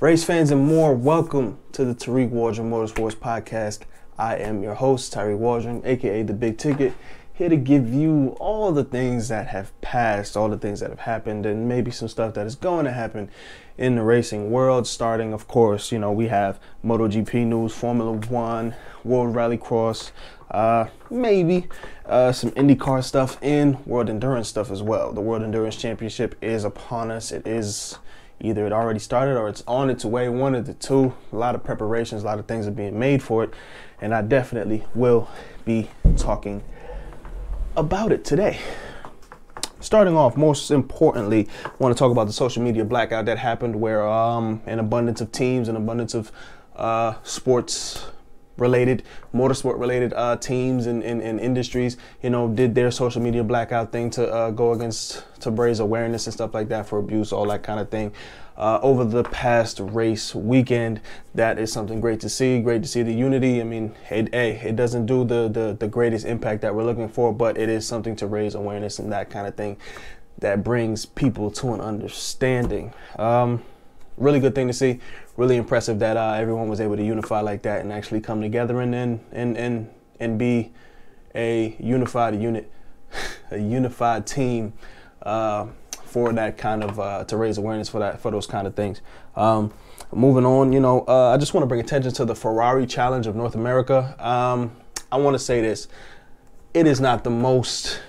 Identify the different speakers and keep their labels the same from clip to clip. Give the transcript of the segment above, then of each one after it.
Speaker 1: Race fans and more, welcome to the Tarig Waldron Motorsports Podcast. I am your host, Tarig Waldron, aka The Big Ticket, here to give you all the things that have passed, all the things that have happened, and maybe some stuff that is going to happen in the racing world. Starting, of course, we have MotoGP news, Formula One, World Rallycross, maybe some IndyCar stuff, and World Endurance stuff as well. The World Endurance Championship is upon us. It is either it already started or it's on its way, one of the two. A lot of preparations, a lot of things are being made for it, and I definitely will be talking about it today. Starting off, most importantly, I want to talk about the social media blackout that happened where an abundance of teams, an abundance of sports-related, motorsport-related teams and industries, did their social media blackout thing to go against, to raise awareness and stuff like that for abuse, all that kind of thing. Over the past race weekend, that is something great to see. Great to see the unity. I mean, it doesn't do the greatest impact that we're looking for, but it is something to raise awareness and that kind of thing that brings people to an understanding. Really good thing to see. Really impressive that everyone was able to unify like that and actually come together and be a unified unit, a unified team for that kind of to raise awareness for those kind of things. Moving on, I just want to bring attention to the Ferrari Challenge of North America. I want to say this: it is not the most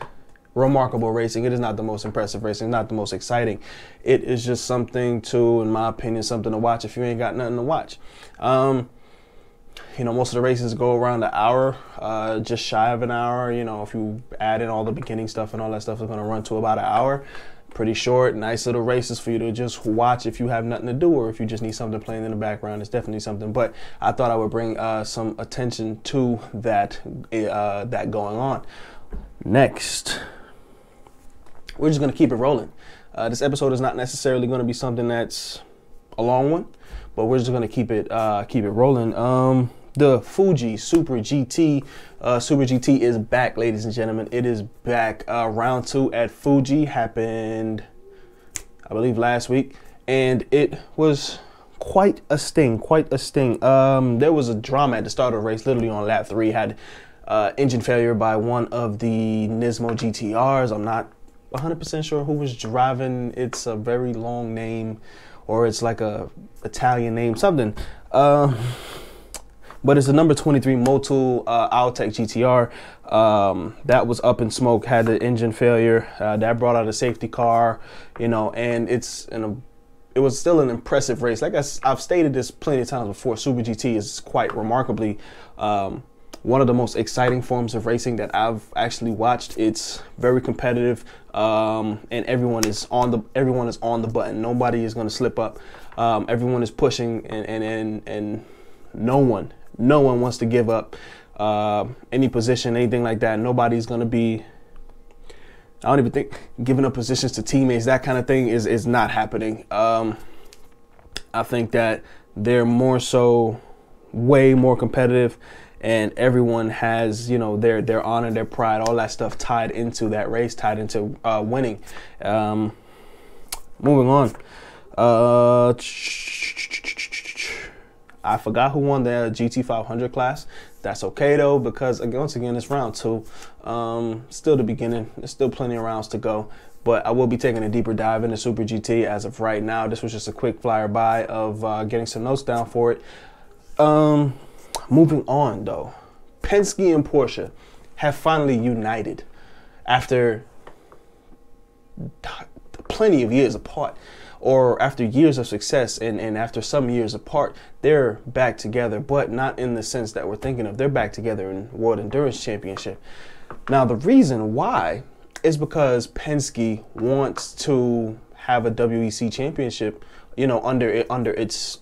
Speaker 1: remarkable racing. It is not the most impressive racing, not the most exciting. It is just something to, in my opinion, something to watch if you ain't got nothing to watch. Most of the races go around an hour, just shy of an hour. If you add in all the beginning stuff and all that stuff, it's going to run to about an hour. Pretty short, nice little races for you to just watch if you have nothing to do or if you just need something playing in the background. It's definitely something, but I thought I would bring some attention to that going on. Next, we're just going to keep it rolling. This episode is not necessarily going to be something that's a long one, but we're just going to keep it rolling. The Fuji Super GT is back, ladies and gentlemen. It is back. Round 2 at Fuji happened, I believe, last week, and it was quite a sting. There was a drama at the start of the race. Literally on lap 3, had engine failure by one of the Nismo GTRs. I'm not 100% sure who was driving. It's a very long name, or it's like a Italian name, something. But it's a number 23 Moto Altec GTR that was up in smoke, had the engine failure. That brought out a safety car, and it was still an impressive race. Like I've stated this plenty of times before, Super GT is quite remarkably one of the most exciting forms of racing that I've actually watched. It's very competitive, and everyone is on the button. Nobody is going to slip up. Everyone is pushing, and no one wants to give up any position, anything like that. Nobody's going to be, I don't even think, giving up positions to teammates. That kind of thing is not happening. I think that they're more so way more competitive, and everyone has, their honor, their pride, all that stuff tied into that race, tied into winning. Moving on. I forgot who won the GT500 class. That's okay though, because once again, it's round 2. Still the beginning. There's still plenty of rounds to go. But I will be taking a deeper dive into Super GT as of right now. This was just a quick flyer by of getting some notes down for it. Moving on though, Penske and Porsche have finally united after plenty of years apart, or after years of success, and after some years apart. They're back together, but not in the sense that we're thinking of. They're back together in World Endurance Championship. Now, the reason why is because Penske wants to have a WEC championship, under its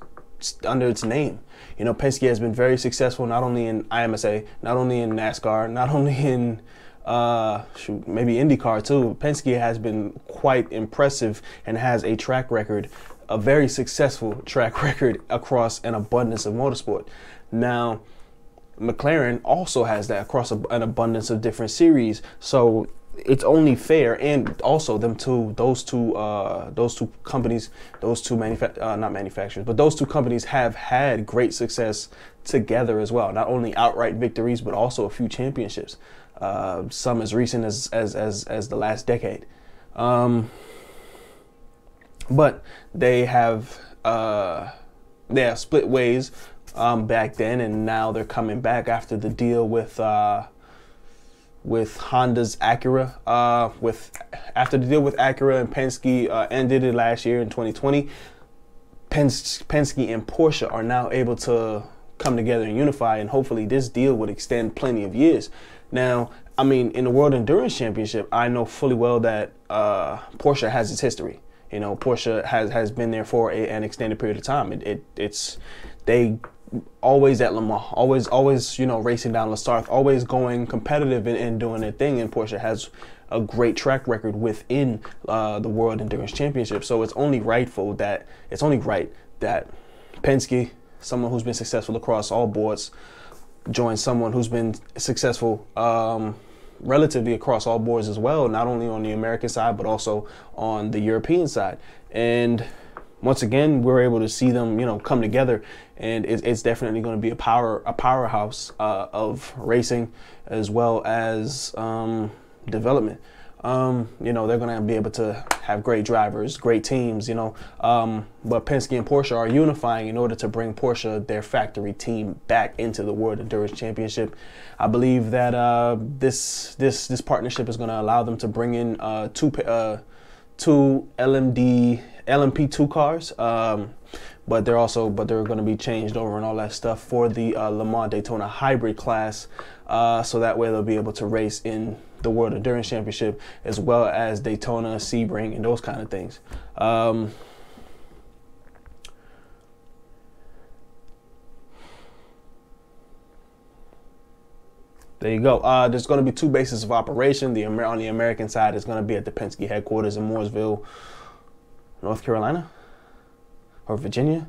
Speaker 1: name. Penske has been very successful, not only in IMSA, not only in NASCAR, not only in maybe IndyCar too. Penske has been quite impressive and has a track record, a very successful track record across an abundance of motorsport. Now, McLaren also has that across an abundance of different series. So it's only fair, and also those two companies, not manufacturers, but those two companies have had great success together as well. Not only outright victories, but also a few championships, some as recent as the last decade. But they have split ways back then, and now they're coming back after the deal with Honda's Acura. After the deal with Acura and Penske ended it last year in 2020, Penske and Porsche are now able to come together and unify, and hopefully this deal would extend plenty of years. Now, I mean, in the World Endurance Championship, I know fully well that Porsche has its history. You know, Porsche has been there for an extended period of time. They always at Le Mans, always, you know, racing down Le Start, always going competitive and doing their thing. And Porsche has a great track record within the World Endurance Championship. So it's only right that Penske, someone who's been successful across all boards, joins someone who's been successful relatively across all boards as well, not only on the American side, but also on the European side. And once again, we're able to see them, you know, come together, and it's definitely going to be a powerhouse of racing as well as development. You know, they're going to be able to have great drivers, great teams, you know, but Penske and Porsche are unifying in order to bring Porsche, their factory team, back into the World Endurance Championship. I believe that this partnership is going to allow them to bring in two LMP2 cars, but they're going to be changed over and all that stuff for the Le Mans Daytona hybrid class, so that way they'll be able to race in the World Endurance Championship as well as Daytona, Sebring, and those kind of things. There you go. There's going to be two bases of operation. On the American side, it's going to be at the Penske headquarters in Mooresville, North Carolina, or Virginia,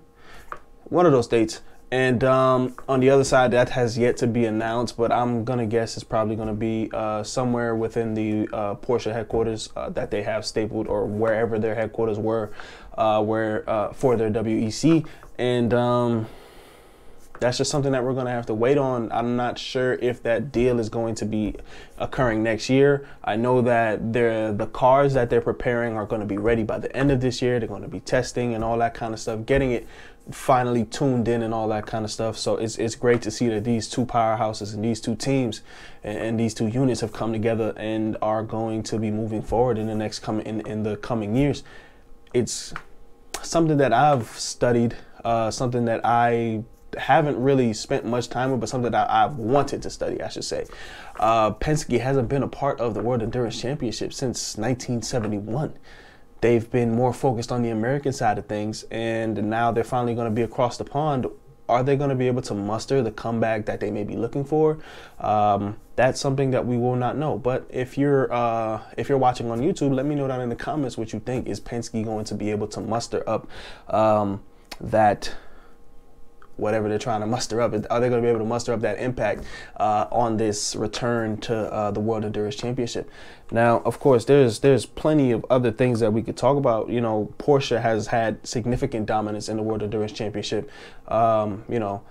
Speaker 1: one of those states. And on the other side, that has yet to be announced, but I'm going to guess it's probably going to be somewhere within the Porsche headquarters that they have stapled, or wherever their headquarters were for their WEC. And that's just something that we're going to have to wait on. I'm not sure if that deal is going to be occurring next year. I know that the cars that they're preparing are going to be ready by the end of this year. They're going to be testing and all that kind of stuff, getting it finally tuned in and all that kind of stuff. So it's great to see that these two powerhouses and these two teams and these two units have come together and are going to be moving forward in the coming years. It's something that I've studied, something that I haven't really spent much time with, but something that I've wanted to study, I should say. Penske hasn't been a part of the World Endurance Championship since 1971. They've been more focused on the American side of things, and now they're finally going to be across the pond. Are they going to be able to muster the comeback that they may be looking for? That's something that we will not know. But if you're watching on YouTube, let me know down in the comments what you think. Is Penske going to be able to muster up that, whatever they're trying to muster up? Are they going to be able to muster up that impact on this return to the World Endurance Championship? Now, of course, there's plenty of other things that we could talk about. You know, Porsche has had significant dominance in the World Endurance Championship. You know,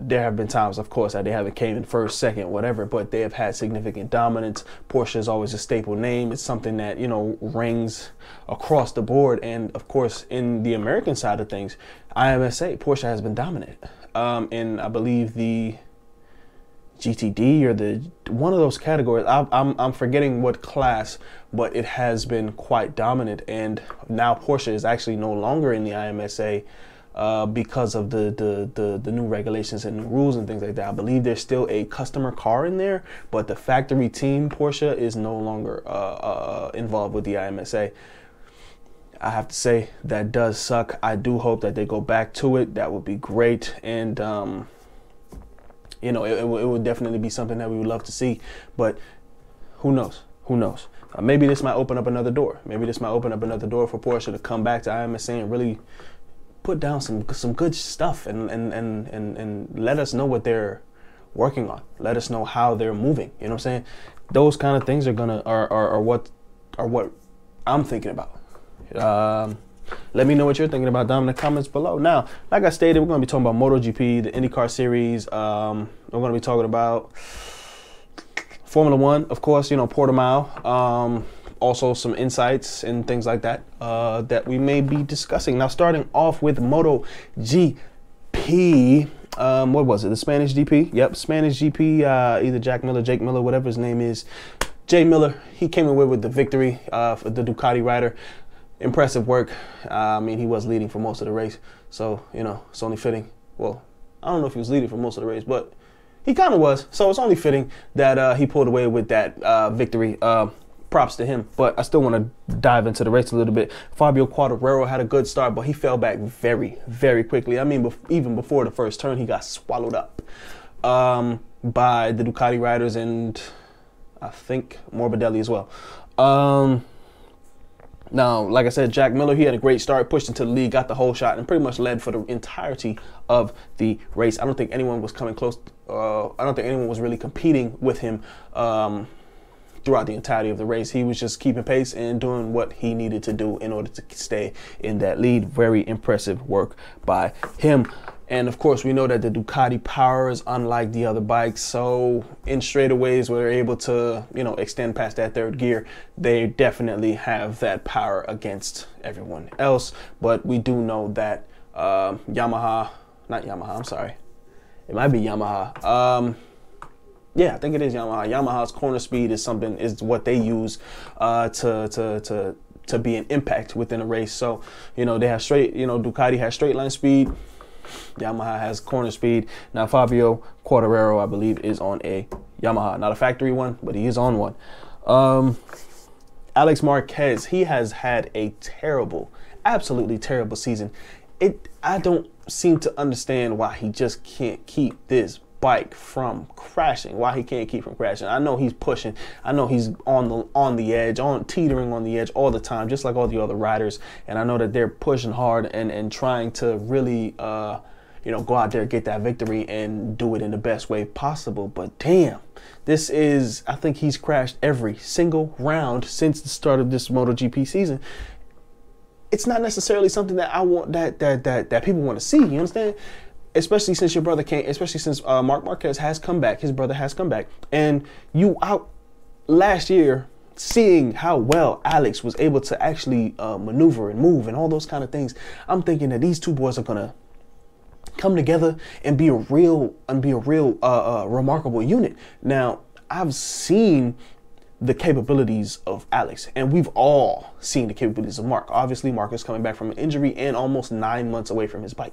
Speaker 1: there have been times, of course, that they haven't came in first, second, whatever, but they have had significant dominance. Porsche is always a staple name. It's something that, you know, rings across the board. And of course, in the American side of things, IMSA, Porsche has been dominant. In, I believe, the GTD or one of those categories. I'm forgetting what class, but it has been quite dominant. And now Porsche is actually no longer in the IMSA because of the new regulations and new rules and things like that. I believe there's still a customer car in there, but the factory team Porsche is no longer involved with the IMSA. I have to say that does suck. I do hope that they go back to it. That would be great. And you know, it would definitely be something that we would love to see. But who knows? Who knows? Maybe this might open up another door. Maybe this might open up another door for Porsche to come back to IMSA and really put down some good stuff and let us know what they're working on. Let us know how they're moving. You know what I'm saying? Those kind of things are what I'm thinking about. Let me know what you're thinking about down in the comments below. Now, like I stated, we're going to be talking about MotoGP, the IndyCar series. We're going to be talking about Formula One, of course, you know, Portimao. Also some insights and things like that that we may be discussing. Now, starting off with MotoGP. What was it? The Spanish GP? Yep, Spanish GP. Either Jake Miller, whatever his name is. Jay Miller, he came away with the victory for the Ducati rider. Impressive work. I mean, he was leading for most of the race, so, you know, it's only fitting. Well, I don't know if he was leading for most of the race, but he kind of was, so it's only fitting that he pulled away with that victory. Props to him, but I still want to dive into the race a little bit. Fabio Quartararo had a good start, but he fell back very, very quickly. I mean, even before the first turn, he got swallowed up by the Ducati riders and I think Morbidelli as well. Now, like I said, Jack Miller, he had a great start, pushed into the lead, got the whole shot, and pretty much led for the entirety of the race. I don't think anyone was coming close. I don't think anyone was really competing with him throughout the entirety of the race. He was just keeping pace and doing what he needed to do in order to stay in that lead. Very impressive work by him. And of course, we know that the Ducati power is unlike the other bikes. So in straightaways where they're able to, you know, extend past that third gear, they definitely have that power against everyone else. But we do know that Yamaha, I'm sorry. It might be Yamaha. Yeah, I think it is Yamaha. Yamaha's corner speed is what they use to be an impact within a race. So, you know, they have Ducati has straight line speed. Yamaha has corner speed. Now, Fabio Quartararo, I believe, is on a Yamaha. Not a factory one, but he is on one. Alex Marquez, he has had a terrible, absolutely terrible season. I don't seem to understand why he just can't keep this bike from crashing. Why he can't keep from crashing. I know he's pushing. I know he's on the edge, teetering on the edge all the time, just like all the other riders. And I know that they're pushing hard and trying to really you know, go out there, get that victory and do it in the best way possible. But damn, I think he's crashed every single round since the start of this MotoGP season. It's not necessarily something that I want that people want to see. You understand? Especially since your brother came, especially since Marc Marquez has come back, his brother has come back, and you out last year seeing how well Alex was able to actually maneuver and move and all those kind of things. I'm thinking that these two boys are gonna come together and be a real remarkable unit. Now, I've seen the capabilities of Alex, and we've all seen the capabilities of Mark. Obviously, Mark is coming back from an injury and almost 9 months away from his bike.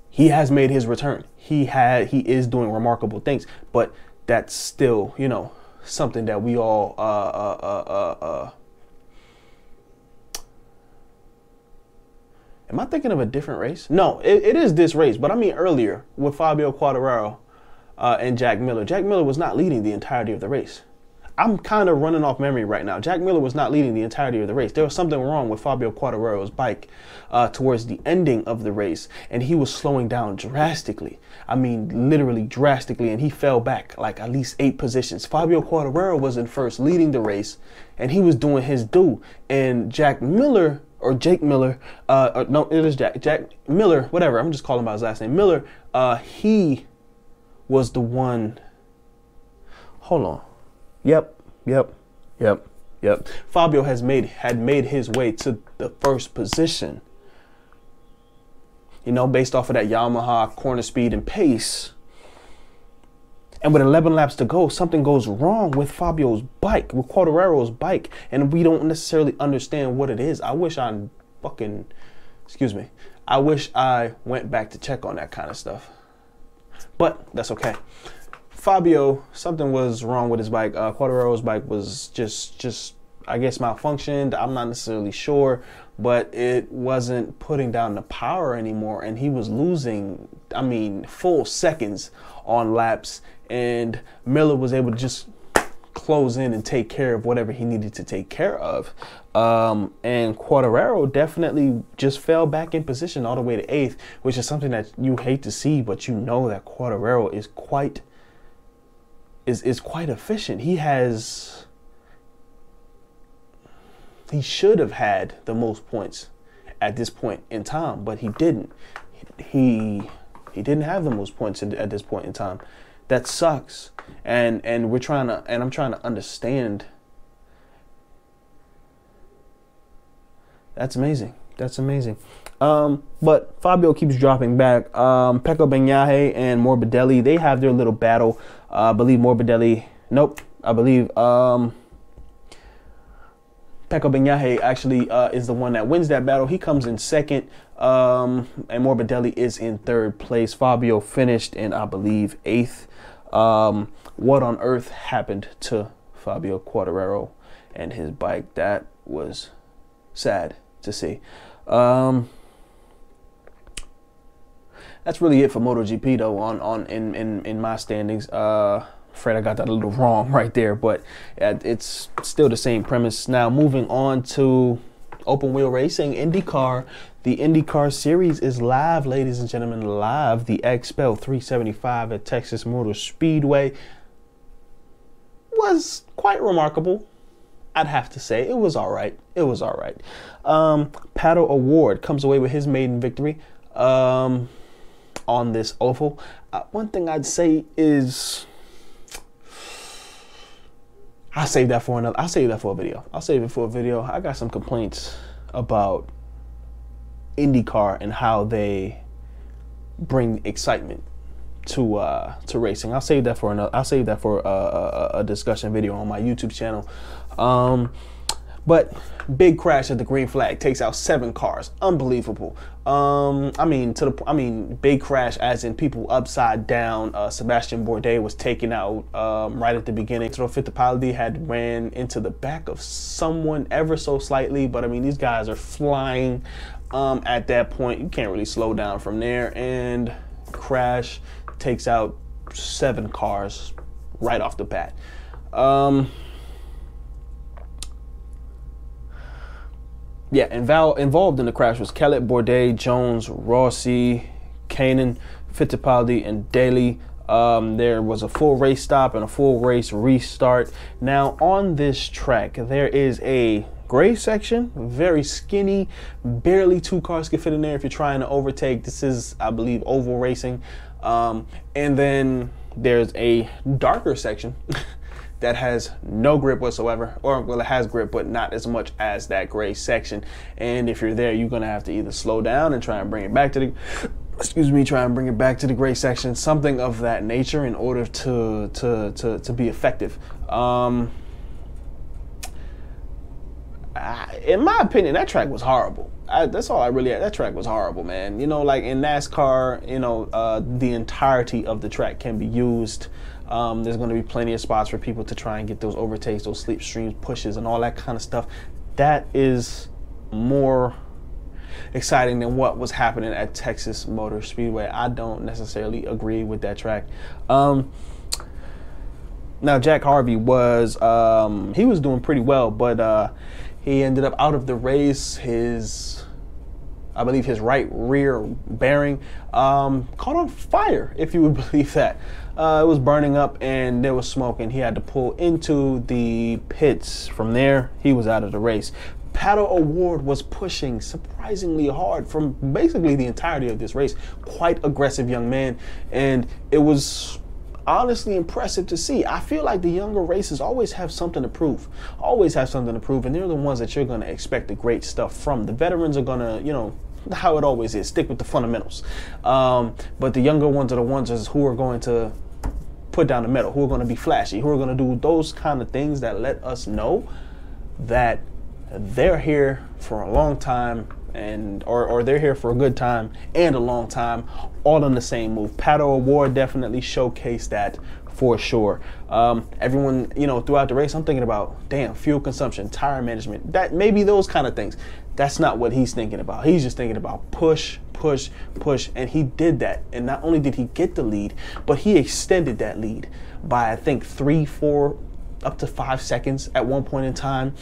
Speaker 1: He has made his return. He is doing remarkable things, but that's still, you know, something that we all am I thinking of a different race? No, it is this race, but I mean earlier with Fabio Quartararo and Jack Miller. Jack Miller was not leading the entirety of the race. I'm kind of running off memory right now. Jack Miller was not leading the entirety of the race. There was something wrong with Fabio Quartararo's bike towards the ending of the race, and he was slowing down drastically. I mean, literally drastically, and he fell back like at least 8 positions. Fabio Quartararo was in first, leading the race, and he was doing his due. And Jack Miller, or Jake Miller, no, it is Jack Miller, whatever. I'm just calling him by his last name. Miller, he was the one. Hold on. Yep. Fabio had made his way to the first position. You know, based off of that Yamaha corner speed and pace. And with 11 laps to go, something goes wrong with Fabio's bike, with Quartararo's bike, and we don't necessarily understand what it is. I wish I went back to check on that kind of stuff. But that's okay. Fabio, something was wrong with his bike. Quartararo's bike was just I guess malfunctioned. I'm not necessarily sure, but it wasn't putting down the power anymore, and he was losing, I mean, full seconds on laps, and Miller was able to just close in and take care of whatever he needed to take care of. And Quartararo definitely just fell back in position all the way to 8th, which is something that you hate to see, but you know that Quartararo is quite efficient. He should have had the most points at this point in time, but he didn't. He didn't have the most points at this point in time. That sucks. And I'm trying to understand. That's amazing. That's amazing. But Fabio keeps dropping back. Pecco Bagnaia and Morbidelli, they have their little battle. I believe Morbidelli. Nope. I believe Pecco Bagnaia actually is the one that wins that battle. He comes in 2nd, and Morbidelli is in 3rd place. Fabio finished in, I believe, 8th. What on earth happened to Fabio Quartararo and his bike? That was sad to see. That's really it for MotoGP though. In my standings, Fred, I got that a little wrong right there, but it's still the same premise. Now moving on to open wheel racing, IndyCar. The IndyCar series is live, ladies and gentlemen, live. The XPEL 375 at Texas Motor Speedway was quite remarkable. I'd have to say it was all right. It was all right. Pato O'Ward comes away with his maiden victory on this oval. One thing I'd say is, I'll save that for a video. I'll save it for a video. I got some complaints about IndyCar and how they bring excitement to racing. I'll save that for a discussion video on my YouTube channel. But big crash at the green flag, takes out 7 cars. Unbelievable. Big crash as in people upside down. Sebastian Bourdais was taken out right at the beginning. So Fittipaldi had ran into the back of someone ever so slightly, but I mean, these guys are flying at that point. You can't really slow down from there, and crash takes out 7 cars right off the bat. Yeah, involved in the crash was Kellett, Bourdais, Jones, Rossi, Kanan, Fittipaldi, and Daly. There was a full race stop and a full race restart. Now on this track, there is a gray section, very skinny, barely 2 cars can fit in there if you're trying to overtake. This is, I believe, oval racing. And then there's a darker section that has no grip whatsoever, or well, it has grip, but not as much as that gray section. And if you're there, you're gonna have to either slow down and try and bring it back to the, try and bring it back to the gray section, something of that nature, in order to be effective. In my opinion, that track was horrible. That's all I really had. That track was horrible, man. You know, like in NASCAR, you know, the entirety of the track can be used. There's going to be plenty of spots for people to try and get those overtakes, those slipstreams, pushes, and all that kind of stuff. That is more exciting than what was happening at Texas Motor Speedway. I don't necessarily agree with that track. Now, Jack Harvey was, he was doing pretty well, but he ended up out of the race. I believe his right rear bearing caught on fire, if you would believe that. It was burning up and there was smoke, and he had to pull into the pits. From there, he was out of the race. Pato O'Ward was pushing surprisingly hard from basically the entirety of this race. Quite aggressive young man, and it was honestly impressive to see. I feel like the younger racers always have something to prove. Always have something to prove, and they're the ones that you're going to expect the great stuff from. The veterans are going to, you know, how it always is, stick with the fundamentals. But the younger ones are the ones who are going to put down the metal, who are going to be flashy, who are going to do those kind of things that let us know that they're here for a long time, and or they're here for a good time and a long time, all in the same move. Pato O'Ward definitely showcased that for sure. Everyone, you know, throughout the race, I'm thinking about, damn, fuel consumption, tire management, that maybe those kind of things. That's not what he's thinking about. He's just thinking about push, push, push, and he did that. And not only did he get the lead, but he extended that lead by, I think, 3, 4, up to 5 seconds at one point in time.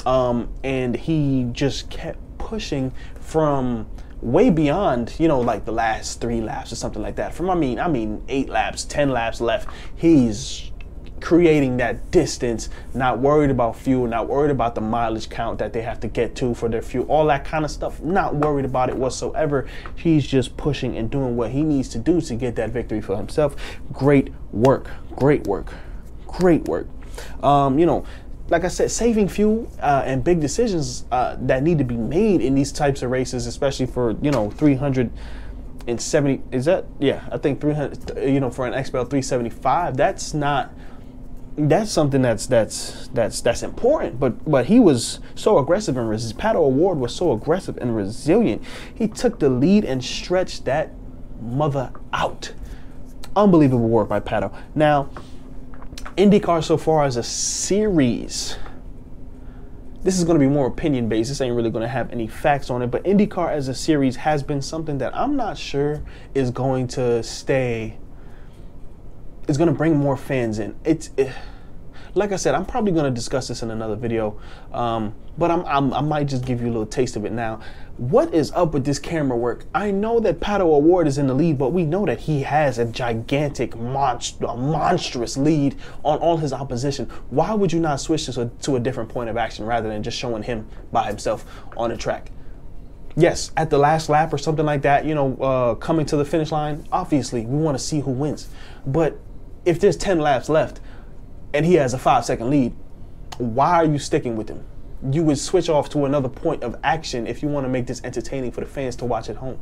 Speaker 1: And he just kept pushing from way beyond, you know, like the last 3 laps or something like that. From, I mean 8 laps, 10 laps left. He's creating that distance, not worried about fuel, not worried about the mileage count that they have to get to for their fuel, all that kind of stuff, not worried about it whatsoever. He's just pushing and doing what he needs to do to get that victory for himself. Great work, great work, great work. You know, like I said, saving fuel and big decisions that need to be made in these types of races, especially for, you know, 370, is that, yeah, I think 300, you know, for an XPEL 375, that's something that's important. But he was so aggressive, and Pato O'Ward was so aggressive and resilient. He took the lead and stretched that mother out. Unbelievable work by Pato. Now, IndyCar so far as a series, this is going to be more opinion based. This ain't really going to have any facts on it, but IndyCar as a series has been something that I'm not sure is going to stay. It's going to bring more fans in. Like I said, I'm probably going to discuss this in another video, but I might just give you a little taste of it now. What is up with this camera work? I know that Pato O'Ward is in the lead, but we know that he has a gigantic, monstrous lead on all his opposition. Why would you not switch to a different point of action rather than just showing him by himself on the track? Yes, at the last lap or something like that, you know, coming to the finish line, obviously we want to see who wins. But if there's 10 laps left and he has a 5-second lead, why are you sticking with him? You would switch off to another point of action if you want to make this entertaining for the fans to watch at home.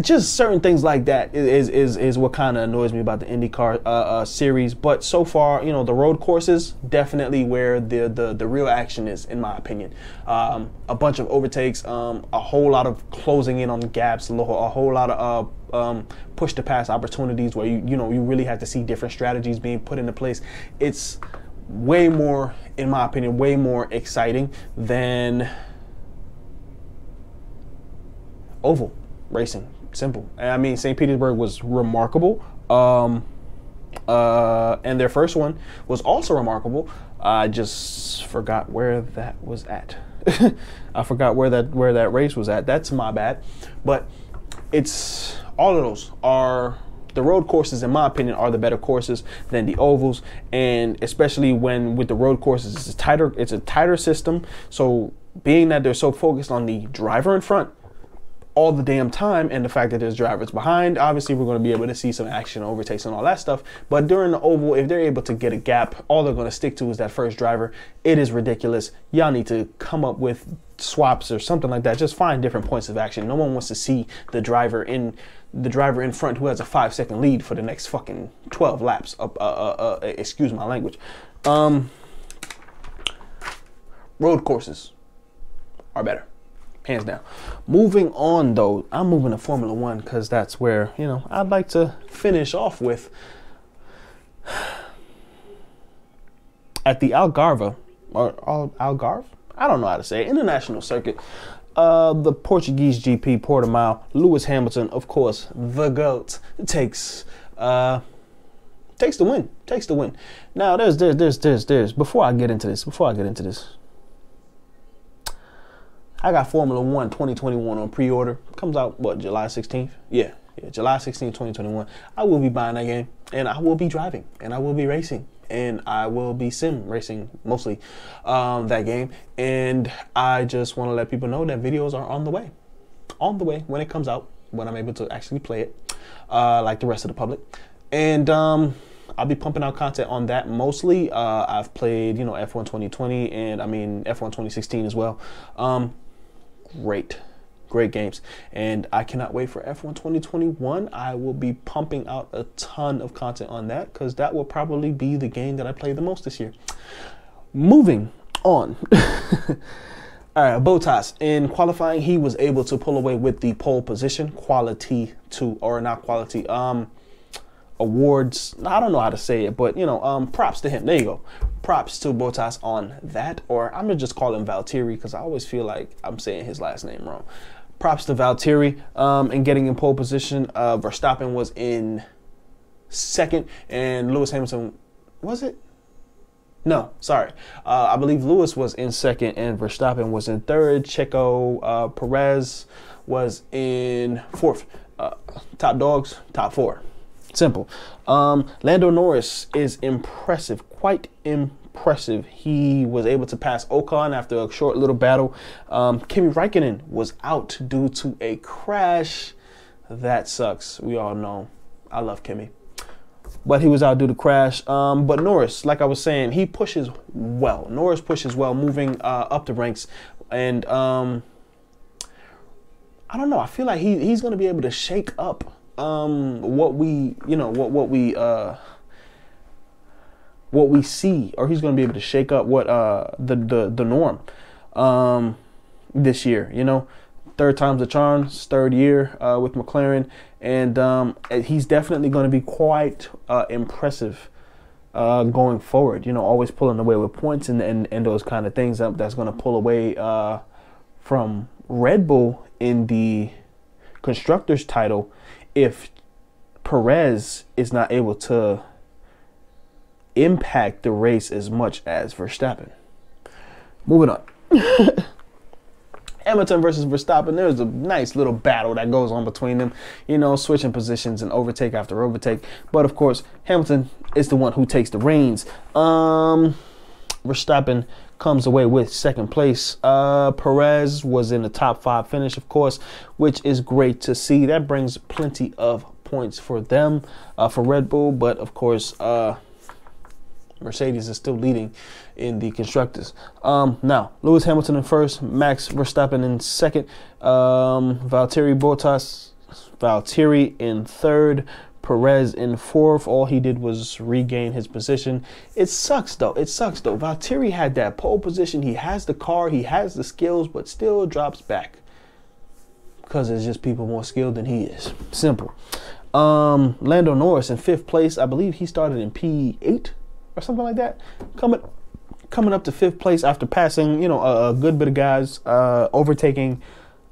Speaker 1: Just certain things like that is what kind of annoys me about the IndyCar series. But so far, you know, the road courses, definitely where the real action is, in my opinion. A bunch of overtakes, a whole lot of closing in on the gaps, a whole lot of push to pass opportunities where you know you really have to see different strategies being put into place. It's way more, in my opinion, way more exciting than oval racing. Simple. I mean, St. Petersburg was remarkable, and their first one was also remarkable. I just forgot where that was at. I forgot where that race was at. That's my bad. But it's all of those are the road courses, in my opinion, are the better courses than the ovals, and especially when with the road courses, it's a tighter system. So being that they're so focused on the driver in front all the damn time, and the fact that there's drivers behind, obviously we're going to be able to see some action, overtakes, and all that stuff. But during the oval, if they're able to get a gap, all they're going to stick to is that first driver. It is ridiculous. Y'all need to come up with swaps or something like that. Just find different points of action. No one wants to see the driver in front who has a 5-second lead for the next fucking 12 laps. Excuse my language. Road courses are better, hands down. Moving on, though, I'm moving to Formula One because that's where, you know, I'd like to finish off with. At the Algarve, or Algarve? I don't know how to say it. International circuit. The Portuguese GP Portimao, Lewis Hamilton, of course, the GOAT, takes the win. Takes the win. Now, there's. Before I get into this. I got Formula One 2021 on pre-order. Comes out, what, July 16th? Yeah, July 16th, 2021. I will be buying that game, and I will be driving, and I will be racing, and I will be sim racing, mostly, that game. And I just want to let people know that videos are on the way. On the way when it comes out, when I'm able to actually play it, like the rest of the public. And I'll be pumping out content on that mostly. I've played, you know, F1 2020, and I mean F1 2016 as well. Great games, and I cannot wait for F1 2021. I will be pumping out a ton of content on that because that will probably be the game that I play the most this year. Moving on. All right, Bottas in qualifying, he was able to pull away with the pole position. Awards, I don't know how to say it, but you know, props to him. There you go. Props to Bottas on that, or I'm gonna just call him Valtteri because I always feel like I'm saying his last name wrong. Props to Valtteri in getting in pole position. Verstappen was in second, and Lewis Hamilton, was it? No, sorry. I believe Lewis was in second and Verstappen was in third. Checo Perez was in fourth. Top dogs, top four. Simple. Lando Norris is impressive, quite impressive. He was able to pass Ocon after a short little battle. Kimi Räikkönen was out due to a crash. That sucks. We all know. I love Kimi. But he was out due to crash. But Norris, like I was saying, he pushes well. Norris pushes well, moving up the ranks. And I don't know. I feel like he's going to be able to shake up what we see, or he's going to be able to shake up what the norm this year. You know, third time's a charm, third year with McLaren, and he's definitely going to be quite impressive going forward. You know, always pulling away with points and those kind of things that's going to pull away from Red Bull in the Constructors title if Perez is not able to impact the race as much as Verstappen. Moving on. Hamilton versus Verstappen, there's a nice little battle that goes on between them, you know, switching positions and overtake after overtake. But of course, Hamilton is the one who takes the reins. Verstappen comes away with second place. Perez was in the top 5 finish, of course, which is great to see. That brings plenty of points for them, for Red Bull. But of course, Mercedes is still leading in the Constructors. Now, Lewis Hamilton in first, Max Verstappen in second, Valtteri in third, Perez in fourth. All he did was regain his position. It sucks though. Valtteri had that pole position. He has the car, he has the skills, but still drops back because there's just people more skilled than he is. Simple. Lando Norris in fifth place. I believe he started in P8 or something like that. Coming up to fifth place after passing, you know, a good bit of guys, overtaking,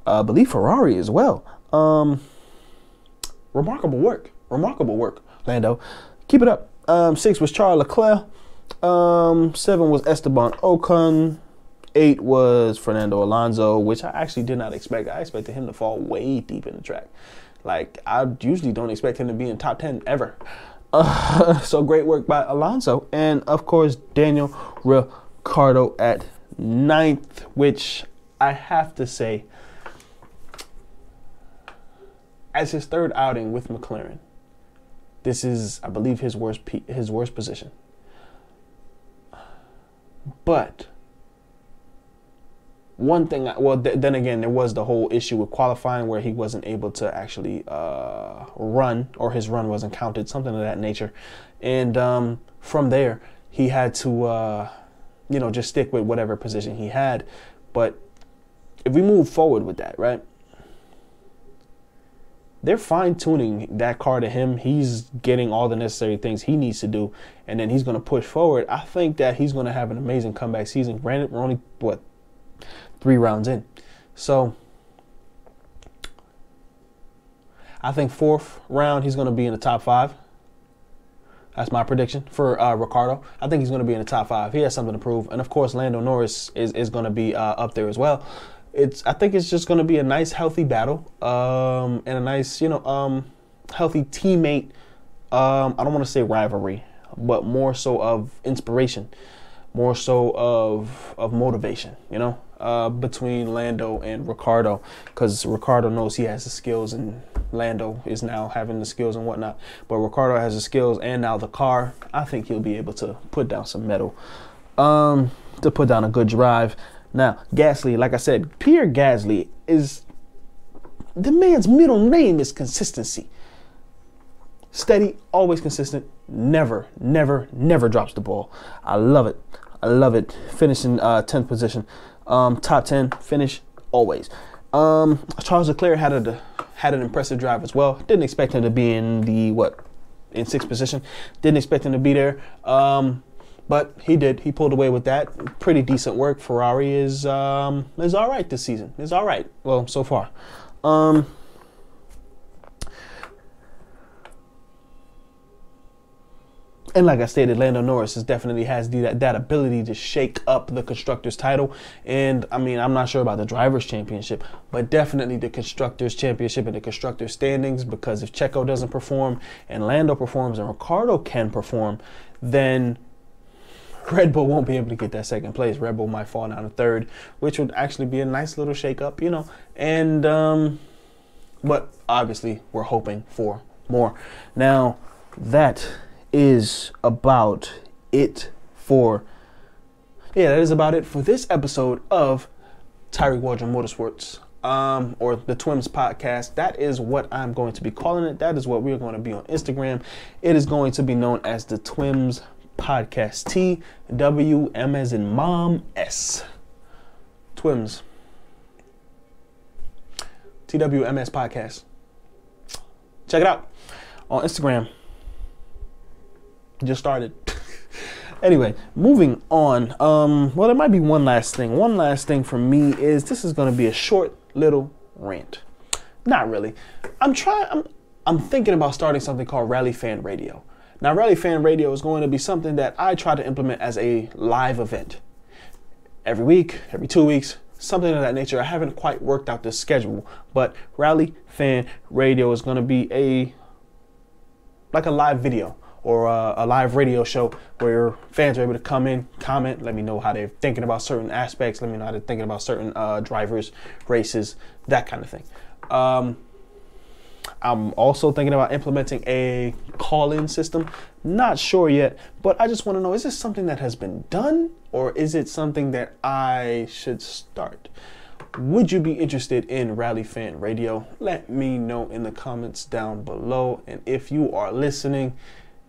Speaker 1: I believe Ferrari as well. Remarkable work, Lando. Keep it up. 6 was Charles Leclerc. 7 was Esteban Ocon. 8 was Fernando Alonso, which I actually did not expect. I expected him to fall way deep in the track. Like, I usually don't expect him to be in top 10 ever. So great work by Alonso. And of course, Daniel Ricciardo at 9th, which I have to say, as his third outing with McLaren, this is, I believe, his worst position. But one thing, then again, there was the whole issue with qualifying where he wasn't able to actually run, or his run wasn't counted, something of that nature. And from there, he had to, just stick with whatever position he had. But if we move forward with that, right? They're fine-tuning that car to him. He's getting all the necessary things he needs to do, and then he's going to push forward. I think that he's going to have an amazing comeback season. Granted, we're only, 3 rounds in. So I think 4th round, he's going to be in the top 5. That's my prediction for Ricciardo. I think he's going to be in the top 5. He has something to prove. And, of course, Lando Norris is going to be up there as well. I think it's just going to be a nice, healthy battle, and a nice, healthy teammate. I don't want to say rivalry, but more so of inspiration, more so of motivation, between Lando and Ricciardo, because Ricciardo knows he has the skills and Lando is now having the skills and whatnot. But Ricciardo has the skills and now the car. I think he'll be able to put down some metal, to put down a good drive. Now, Gasly, like I said, Pierre Gasly is, the man's middle name is consistency. Steady, always consistent, never drops the ball. I love it. Finishing 10th position. Top 10 finish, always. Charles Leclerc had an impressive drive as well. Didn't expect him to be in the, in 6th position. Didn't expect him to be there. But he did. He pulled away with that. Pretty decent work. Ferrari is all right this season. It's all right. Well, so far. And like I stated, Lando Norris definitely has that ability to shake up the Constructors title. And I mean, I'm not sure about the Drivers' Championship, but definitely the Constructors' Championship and the Constructors' standings, because if Checo doesn't perform and Lando performs and Ricciardo can perform, then Red Bull won't be able to get that second place. Red Bull might fall down to third, which would actually be a nice little shake-up, you know. And, but obviously we're hoping for more. Now, that is about it for this episode of Tarig Waldron Motorsports, or the TWMS podcast. That is what I'm going to be calling it. That is what we're going to be on Instagram. It is going to be known as the TWMS podcast. TWM as in mom, S. TWMS. TWMS podcast. Check it out on Instagram. Just started. Anyway, moving on. Well, there might be one last thing. One last thing for me is this is going to be a short little rant. Not really. I'm thinking about starting something called Rally Fan Radio. Now, Rally Fan Radio is going to be something that I try to implement as a live event. Every week, every 2 weeks, something of that nature. I haven't quite worked out the schedule, but Rally Fan Radio is going to be like a live video, or a live radio show where fans are able to come in, comment, let me know how they're thinking about certain aspects, let me know how they're thinking about certain drivers, races, that kind of thing. I'm also thinking about implementing a call-in system. Not sure yet, but I just want to know, is this something that has been done, or is it something that I should start? Would you be interested in Rally Fan Radio? Let me know in the comments down below. And if you are listening,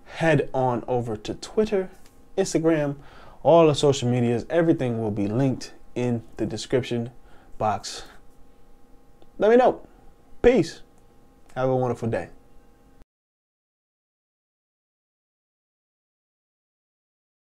Speaker 1: head on over to Twitter, Instagram, all the social medias. Everything will be linked in the description box. Let me know. Peace. Have a wonderful day.